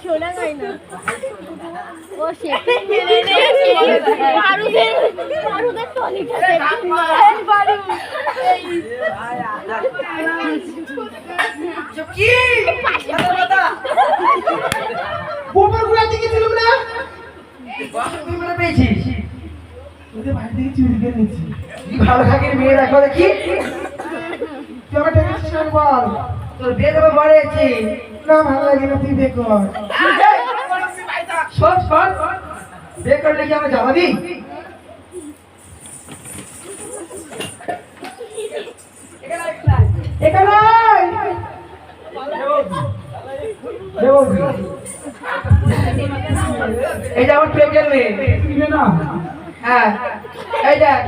শোনা যায় না ও সে ভালো থাকি মেয়ে দেখো দেখি তোর বিয়ে দেবো বলেছি না ভালো লাগে না তুই বিয়ে কর শোন শোন বিয়ে করলে কি আমার জামাবি এই যে আমার প্রেমের মেয়ে না হ্যাঁ এই দেখ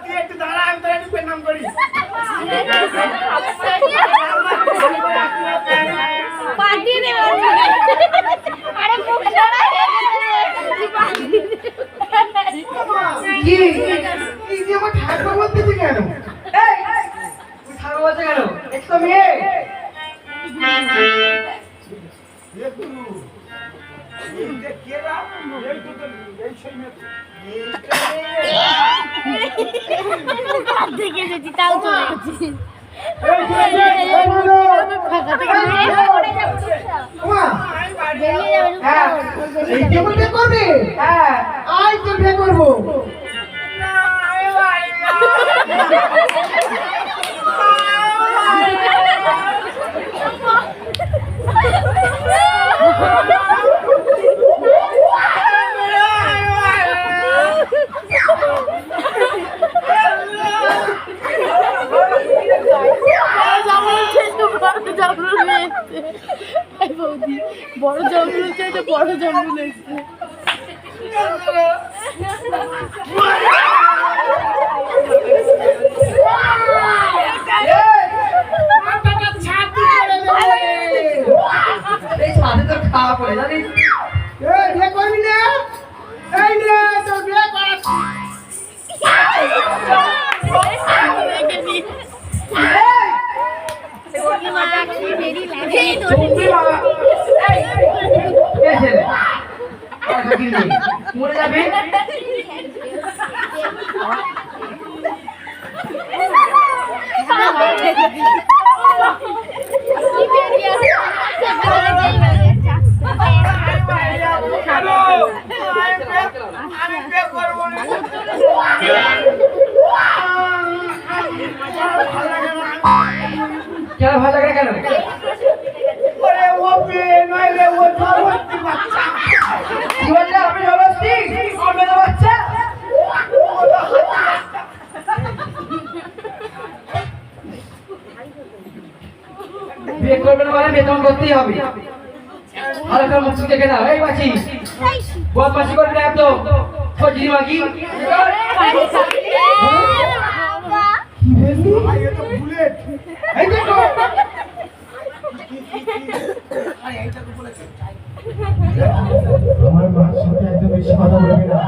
তুই একটু দাঁড়া আমি তোর একটু নাম করি আমার ঠাকুর বলতেছে কেন ঠাকুর বলছে কেন একটু মেয়ে তাও চলে গেছি করবে হ্যাঁ আই তো বিয়ে করবো বড় জঙ্গল চাইতে বড় জঙ্গল এসছে খাওয়া পড়ে জানিস বিয়ে করবি না এই নে তোর বিয়ে কর মরে যাবে কেন ভালো লাগে কেন বিয়ে করবে না মানে বেতন করতেই হবে ভালো করে মুখ দেখে না এই মাছি বদমাশি করবি না একদম ফজলি মাগি আমার মার সাথে একদম বেশি কথা বলবি না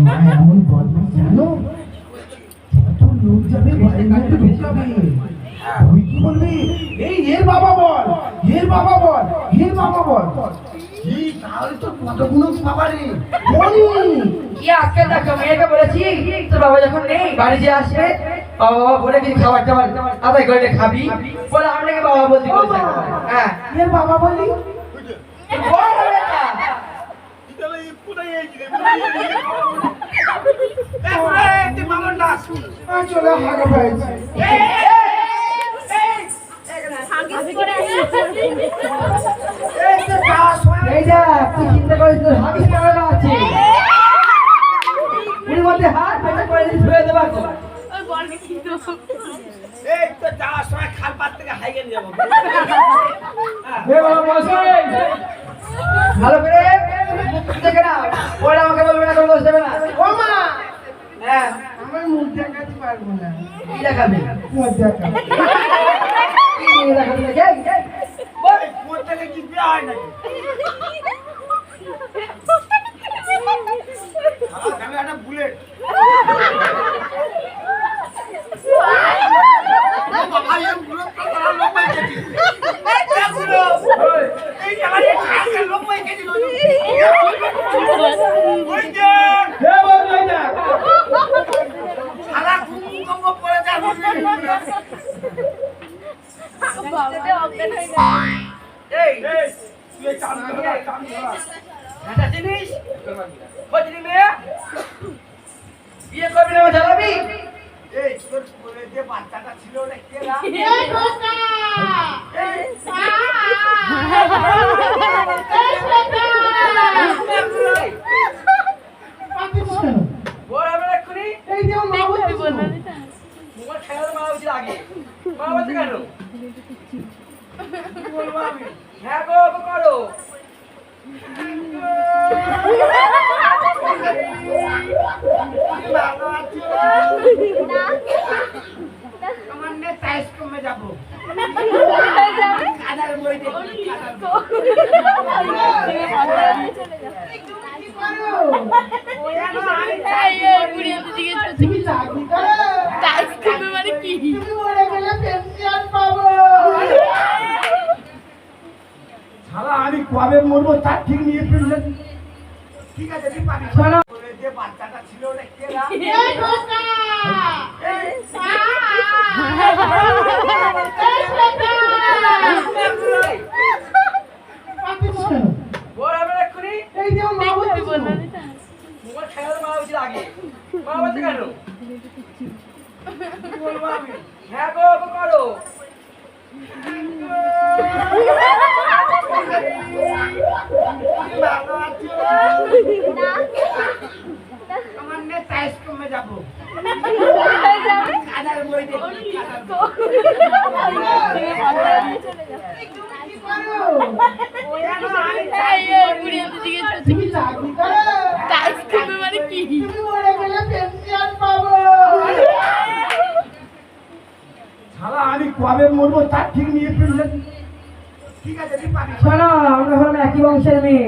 মা এমন বদমাশ জানো যত লোক যাবে বাড়ি ঘাটে ঢুকাবে তুই কি বলবি এই এর বাবা বল এর বাবা বল এর বাবা বল এই তাহলে তো কতগুলো বাবা রে বলি কি আজকে দেখো মেয়েকে বলেছি তোর বাবা যখন নেই বাড়ি যে আসবে বাবা বাবা বলে কিছু খাবার টাবার আদায় করে খাবি বলে আপনাকে বাবা বলতে বলছে হ্যাঁ এর বাবা বলি চলে হাগা পাইছে এই যা তুই চিন্তা করিস তোর হাগিস কেমন আছে এর মধ্যে হাত পেটা করে দিস ধুয়ে দেবা তো এই তো যাওয়ার সময় খাল পাত থেকে হাইগে নিয়ে যাবো এ বাবা মশাই মজা কর কি নিয়ে রাখা দিলে যাই ওই কোন থেকে কি বিয়ে হয় নাকি আমি একটা বুলেট বাবা এই বুলেট তো করার লোক পাই গেছি এই আমার এই কাজের লোক পাই গেছি ওই যে হে বল না সারা কুকুম পড়ে যায় এই তুই চান করা এটা জিনিস খোঁজনি মেয়ে বিয়ে করবি না জ্বালাবি এই তোর কোলে যে বাচ্চাটা ছিল রে কে না বড় আমরা এক্ষুনি এই যে মা বলছি মোবাইল খেলার মা উচিত আগে মা বলতে কেন বলবো আমি হ্যাঁ গো করো আমার নে টাইস কমে যাবো কাদার বই দেখি তুমি চাকরি করো মানে কি তুমি মরে গেলে পেনশন পাবো শালা আমি কবে মরবো তার ঠিক নিয়ে ফেললে ঠিক আছে তুই পাবি শোনো কোলে যে বাচ্চাটা ছিল রে কে না বড় আমরা এক্ষুনি এই যে মা বলছি মোবাইল খেলার মা উচিত আগে মা বলতে কেন বলবো আমি হ্যাঁ গো করো আমার নে টাইস কমে যাবো কাদার বই দেখি তুমি চাকরি করো মানে কি তুমি মরে গেলে পেনশন পাবো শালা আমি কবে মরবো তার ঠিক নিয়ে ফেললে ঠিক আছে তুই পাবি শোনো আমরা হলাম একই বংশের মেয়ে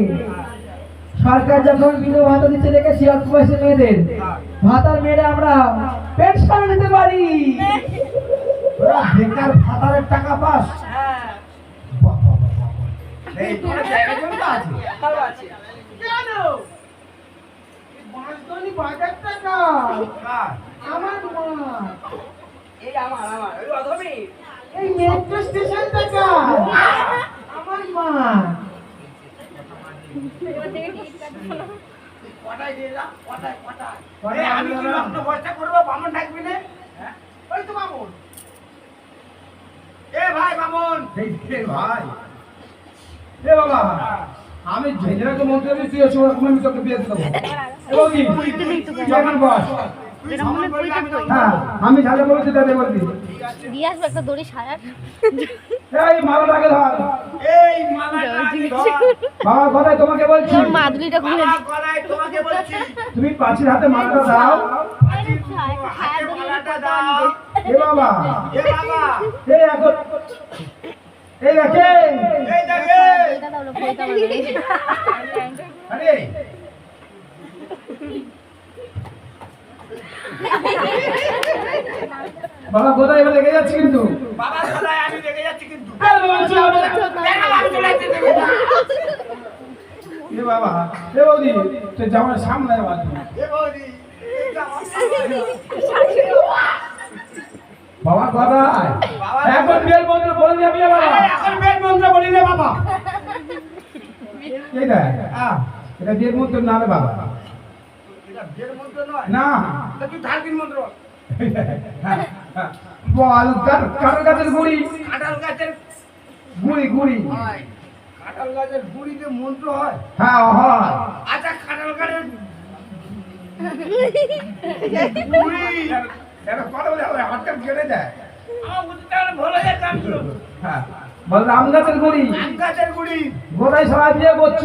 সরকার যখন বিধবা ভাতা দিচ্ছে দেখেছি অল্প বয়সী মেয়েদের ভাতার মেয়েরা আমরা পেনশন নিতে পারি ওরা বেকার ভাতারের টাকা পাস হ্যাঁ বাহ, বাহ, বাহ, বাহ। এই তোর জায়গা জমি তো আছে ভালো আছে কেন বাঁশদনি বাজার টাকা কার? আমার মা এই আমার ওই অধমী এই মেট্রো স্টেশন টাকা আমার মা কটায় দিয়ে যা কটায় কটায় এই আমি কি আমরা- লগ্ন বসটা করবো বামন থাকবি না হ্যাঁ ওই তো বামন এ ভাই বামন এই রে ভাই এ বাবা আমি জেনারেল মন্ত্রী আমি তুই এসে ওরকম আমি তোকে বিয়ে দেবো এবং কি তুই আমার বস তুই সমান বলবি আমি তো হ্যাঁ আমি ঝালে বলছি তাদের বলবি দিয়ে আসবে একটা দড়ি সারার এই মালাটাকে ধর এই মালাটা ধর বাবা কথায় তোমাকে বলছি মাদুলিটা খুলে বাবা গলায় তোমাকে বলছি তুমি পাঁচির হাতে মালাটা দাও হাতে মালাটা দাও এ বাবা এ বাবা এই এখন এই দেখে এই দেখে আরে বাবা কোথায় এবার লেগে যাচ্ছে কিন্তু বাবা গলায় আমি দেখে যাচ্ছি কিন্তু আরে বাবা, চল, চল। কেন আমি চলে যাচ্ছি দেখে যা। এ বাবা এ বৌদি তুই জামার সামনে বাবা এ বৌদি এই যা আমার বাবা কোথায় বাবা, এখন বেল মন্ত্র বলে যাবি বাবা আরে এখন বেদ মন্ত্র বলি রে বাবা এই দেখ এটা বেল মন্ত্র না রে বাবা এটা বেদ মন্ত্র নয় না এটা তুই ধার্মিক মন্ত্র বল কারোর গাছের গুড়ি কাঁঠাল গাছের গুড়ি গুড়ি হয় কাঁঠাল গাছের গুড়িতে মন্ত্র হয় হ্যাঁ হয় আচ্ছা কাঁঠাল গাছের গুড়ি এটা কথা বলে হবে হাতটা কেটে যায় আমার বুঝতে পারলে ভালো যায় কাম ছিল হ্যাঁ বল আম গাছের গুড়ি আম গাছের গুড়ি গোটাই সবাই বিয়ে করছে